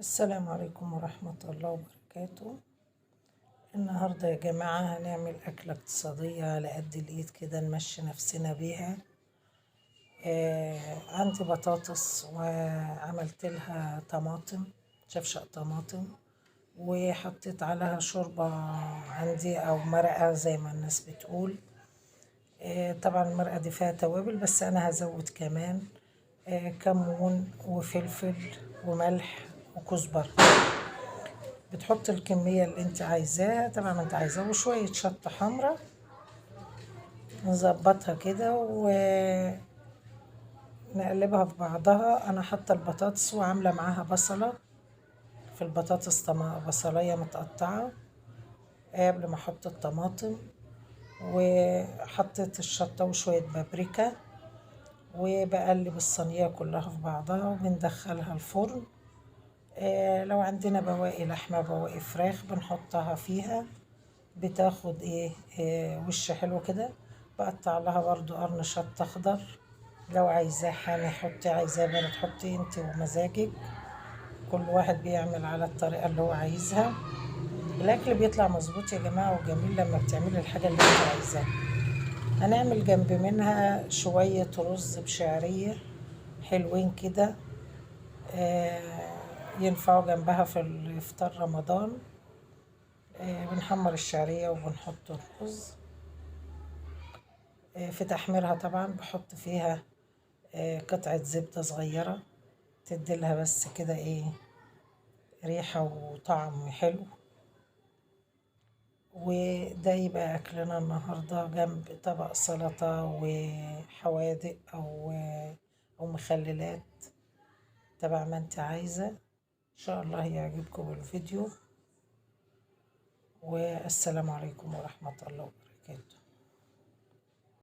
السلام عليكم ورحمة الله وبركاته. النهاردة يا جماعة هنعمل أكلة اقتصادية على قد الإيد كده نمشي نفسنا بيها. عندي بطاطس وعملت لها طماطم، شفشق طماطم، وحطيت عليها شوربة عندي أو مرقة زي ما الناس بتقول. طبعا المرقة دي فيها توابل بس أنا هزود كمان كمون وفلفل وملح وكزبرة. بتحط الكمية اللي انت عايزاها طبعا انت عايزاه، وشوية شطة حمرا نظبطها كده ونقلبها في بعضها. انا حاطة البطاطس وعاملة معاها بصلة في البطاطس، بصلاية متقطعة قبل ما احط الطماطم، وحطيت الشطة وشوية بابريكا، وبقلب الصينية كلها في بعضها وبندخلها الفرن. لو عندنا بواقي لحمة بواقي فراخ بنحطها فيها، بتاخد وش حلو كده. بقطع لها برضو قرن شطة اخضر، لو عايزاه حامي حطي، عايزاه بارد حطي انت ومزاجك، كل واحد بيعمل على الطريقة اللي هو عايزها. الاكل بيطلع مظبوط يا جماعة وجميل لما بتعملي الحاجة اللي انت عايزاها. هنعمل جنب منها شوية رز بشعرية حلوين كده، ينفعوا جنبها في الافطار رمضان. بنحمر الشعرية وبنحط الرز. في تحميرها طبعا بحط فيها قطعة زبدة صغيرة تديلها بس كده ريحة وطعم حلو. وده يبقى أكلنا النهاردة جنب طبق سلطة وحوادق أو مخللات تبع ما انت عايزة. إن شاء الله يعجبكم الفيديو، والسلام عليكم ورحمة الله وبركاته.